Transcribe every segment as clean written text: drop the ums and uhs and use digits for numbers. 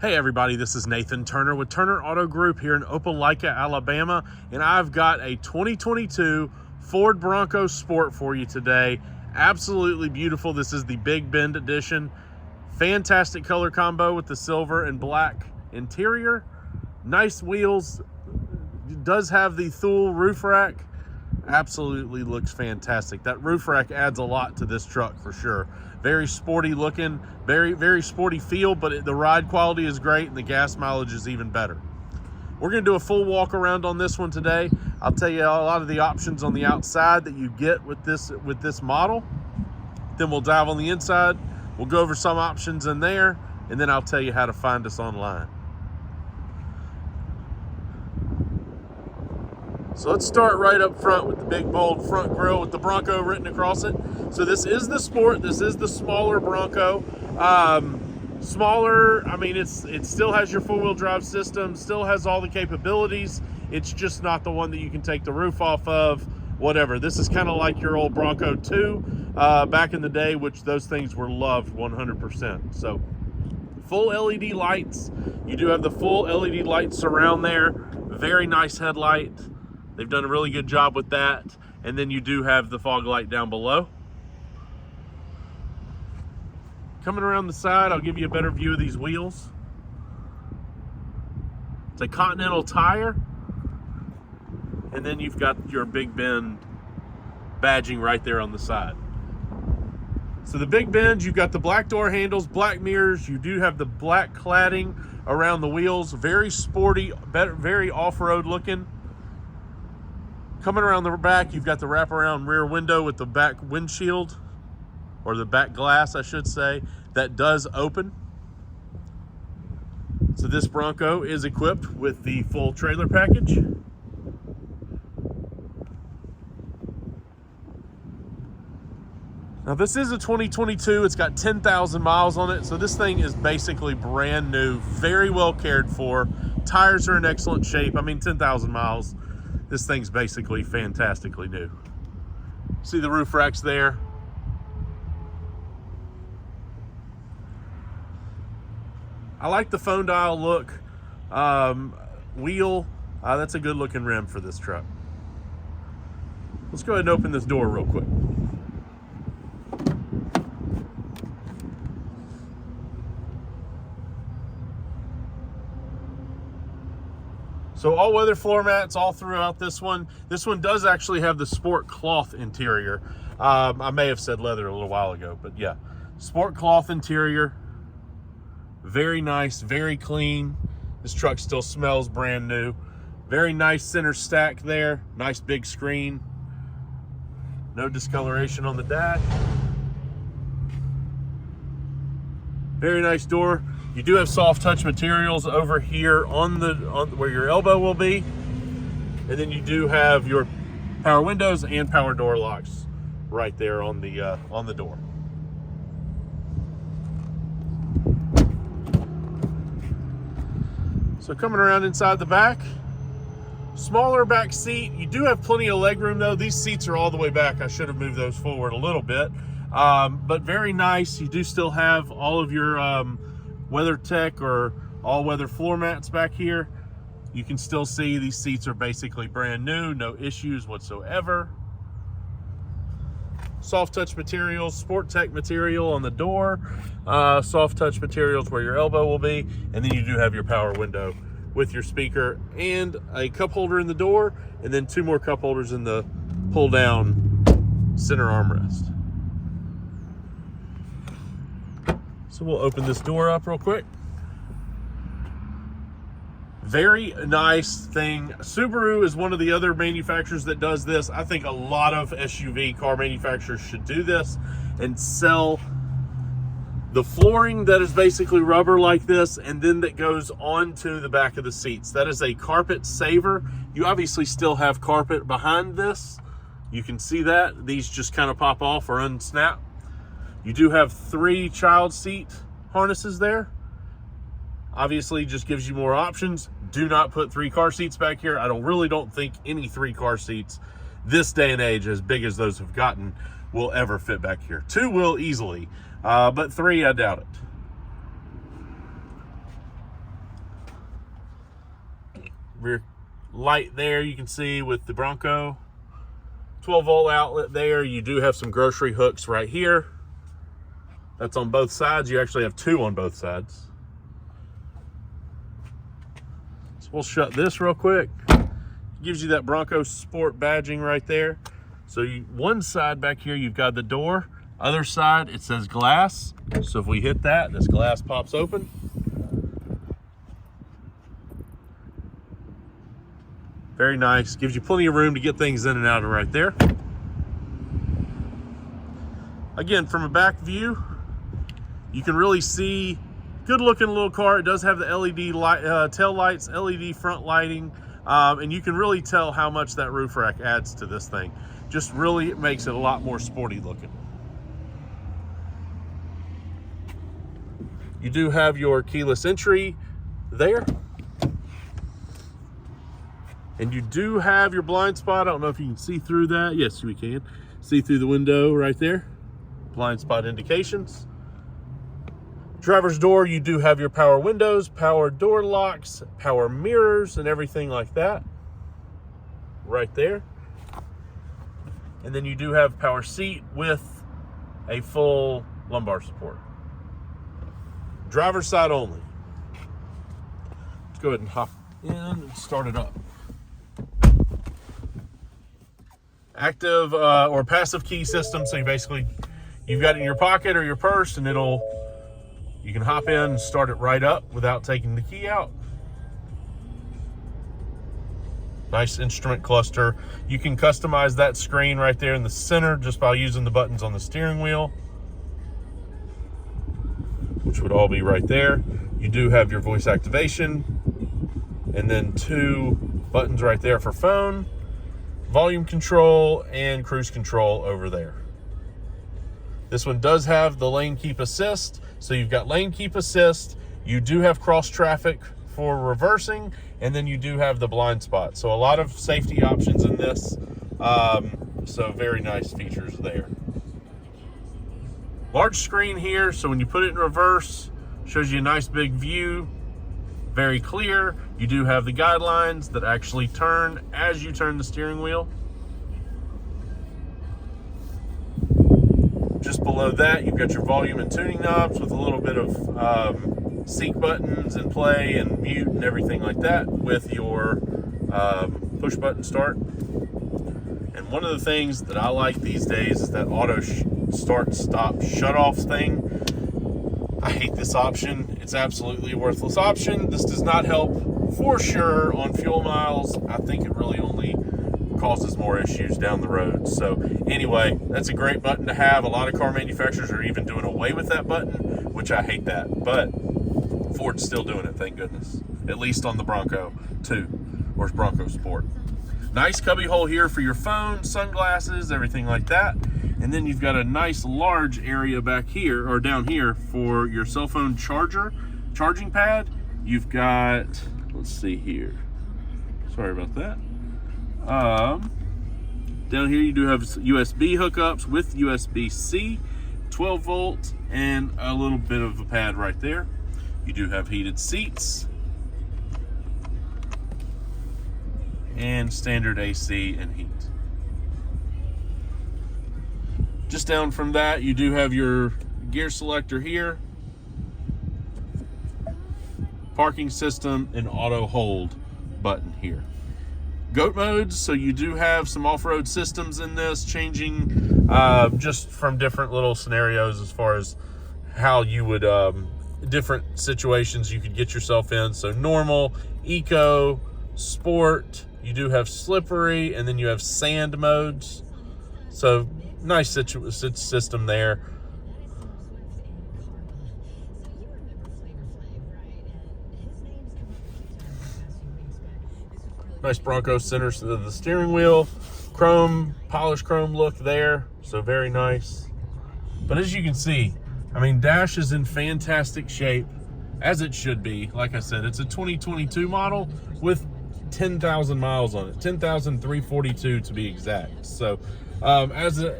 Hey everybody, this is Nathan Turner with Turner Auto Group here in Opelika, Alabama, and I've got a 2022 Ford Bronco Sport for you today. Absolutely beautiful. This is the Big Bend edition. Fantastic color combo with the silver and black interior. Nice wheels. It does have the Thule roof rack. Absolutely looks fantastic. That roof rack adds a lot to this truck for sure. Very sporty looking, very sporty feel, but the ride quality is great and the gas mileage is even better. We're going to do a full walk around on this one today. I'll tell you a lot of the options on the outside that you get with this model. Then we'll dive on the inside. We'll go over some options in there, and then I'll tell you how to find us online. So let's start right up front with the big bold front grille with the Bronco written across it. So this is the Sport. This is the smaller Bronco. Smaller, I mean, it still has your four-wheel drive system, still has all the capabilities. It's just not the one that you can take the roof off of, whatever. This is kind of like your old Bronco 2 back in the day, which those things were loved 100%. So full LED lights. You do have the full LED light surround there. Very nice headlight. They've done a really good job with that. And then you do have the fog light down below. Coming around the side, I'll give you a better view of these wheels. It's a Continental tire. And then you've got your Big Bend badging right there on the side. So the Big Bend, you've got the black door handles, black mirrors. You do have the black cladding around the wheels. Very sporty, very off-road looking. Coming around the back, you've got the wraparound rear window with the back windshield, or the back glass, I should say, that does open. So this Bronco is equipped with the full trailer package. Now this is a 2022, it's got 10,000 miles on it, so this thing is basically brand new, very well cared for. Tires are in excellent shape. I mean, 10,000 miles. This thing's basically fantastically new. See the roof racks there. I like the phone dial look. Wheel, that's a good looking rim for this truck. Let's go ahead and open this door real quick. So all weather floor mats all throughout this one. This one does actually have the Sport cloth interior. I may have said leather a little while ago, but yeah. Sport cloth interior. Very nice, very clean. This truck still smells brand new. Very nice center stack there. Nice big screen. No discoloration on the dash. Very nice door. You do have soft touch materials over here on where your elbow will be. And then you do have your power windows and power door locks right there on the door. So coming around inside the back, smaller back seat. You do have plenty of leg room though. These seats are all the way back. I should have moved those forward a little bit. But very nice. You do still have all of your WeatherTech or all-weather floor mats back here. You can still see these seats are basically brand new, no issues whatsoever. Soft touch materials, Sport Tech material on the door, soft touch materials where your elbow will be, and then you do have your power window with your speaker and a cup holder in the door, and then two more cup holders in the pull-down center armrest. So we'll open this door up real quick. Very nice thing. Subaru is one of the other manufacturers that does this. I think a lot of SUV car manufacturers should do this and sell the flooring that is basically rubber like this, and then that goes onto the back of the seats. That is a carpet saver. You obviously still have carpet behind this. You can see that. These just kind of pop off or unsnap. You do have 3 child seat harnesses there. Obviously, just gives you more options. Do not put 3 car seats back here. I really don't think any 3 car seats this day and age, as big as those have gotten, will ever fit back here. 2 will easily, but 3, I doubt it. rear light there you can see with the Bronco. 12-volt outlet there. You do have some grocery hooks right here. That's on both sides. You actually have two on both sides. So we'll shut this real quick. Gives you that Bronco Sport badging right there. So one side back here, you've got the door. Other side, it says glass. So if we hit that, this glass pops open. Very nice. Gives you plenty of room to get things in and out of right there. Again, from a back view, you can really see, good looking little car. It does have the LED light, tail lights, LED front lighting, and you can really tell how much that roof rack adds to this thing. Just really, it makes it a lot more sporty looking. You do have your keyless entry there. And you do have your blind spot. I don't know if you can see through that. Yes, we can. See through the window right there. Blind spot indications. Driver's door, you do have your power windows, power door locks, power mirrors, and everything like that. Right there. And then you do have power seat with a full lumbar support. Driver's side only. Let's go ahead and hop in and start it up. Active or passive key system. So you've got it in your pocket or your purse, and you can hop in and start it right up without taking the key out. Nice instrument cluster. You can customize that screen right there in the center just by using the buttons on the steering wheel, which would all be right there. You do have your voice activation, and then two buttons right there for phone, volume control, and cruise control over there. This one does have the lane keep assist. So you've got lane keep assist. You do have cross traffic for reversing, and then you do have the blind spot. So a lot of safety options in this. So very nice features there. Large screen here. So when you put it in reverse, shows you a nice big view. Very clear. You do have the guidelines that actually turn as you turn the steering wheel. Just below that, you've got your volume and tuning knobs with a little bit of sync buttons and play and mute and everything like that with your push button start. And one of the things that I like these days is that auto start, stop, shut off thing. I hate this option. It's absolutely a worthless option. This does not help for sure on fuel miles. I think it really only causes more issues down the road. So anyway, that's a great button to have. A lot of car manufacturers are even doing away with that button, which I hate that. But Ford's still doing it, thank goodness. At least on the Bronco 2 or Bronco Sport. Nice cubby hole here for your phone, sunglasses, everything like that. And then you've got a nice large area back here, or down here, for your cell phone charging pad. You've got, let's see here. Sorry about that. Down here you do have USB hookups with USB-C, 12 volt, and a little bit of a pad right there. You do have heated seats and standard AC and heat. Just down from that, you do have your gear selector here, parking system, and auto hold button here. Goat modes, so you do have some off-road systems in this, changing just from different little scenarios as far as how you would, different situations you could get yourself in. So normal, eco, sport, you do have slippery, and then you have sand modes. So nice system there. Nice Bronco center to the steering wheel. Chrome, polished chrome look there. So very nice. But as you can see, I mean, dash is in fantastic shape, as it should be. Like I said, it's a 2022 model with 10,000 miles on it. 10,342 to be exact. So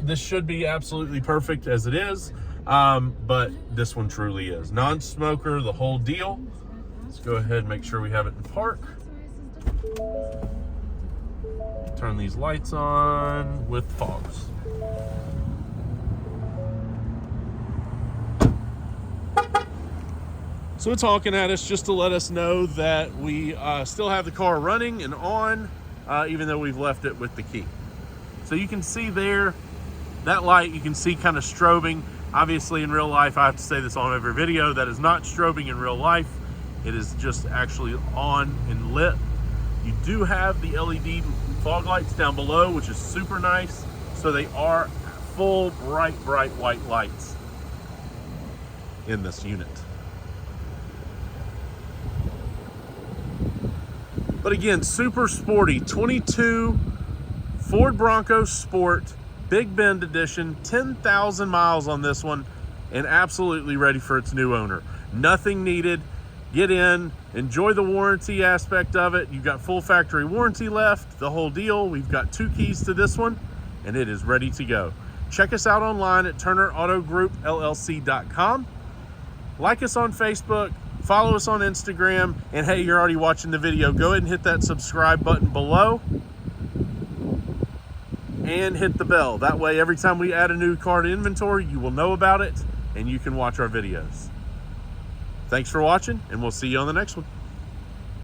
this should be absolutely perfect as it is, but this one truly is. Non-smoker, the whole deal. Let's go ahead and make sure we have it in park. Turn these lights on with fogs. So it's honking at us just to let us know that we still have the car running and on, even though we've left it with the key. So you can see there, that light you can see kind of strobing. Obviously in real life, I have to say this on every video, that is not strobing in real life. It is just actually on and lit. You do have the LED fog lights down below, which is super nice. So they are full bright white lights in this unit. But again, super sporty, 22 Ford Bronco Sport, Big Bend edition, 10,000 miles on this one, and absolutely ready for its new owner. Nothing needed. Get in, enjoy the warranty aspect of it. You've got full factory warranty left, the whole deal. We've got 2 keys to this one, and it is ready to go. Check us out online at TurnerAutoGroupLLC.com. Like us on Facebook, follow us on Instagram, and hey, you're already watching the video, go ahead and hit that subscribe button below and hit the bell. That way, every time we add a new car to inventory, you will know about it and you can watch our videos. Thanks for watching, and we'll see you on the next one.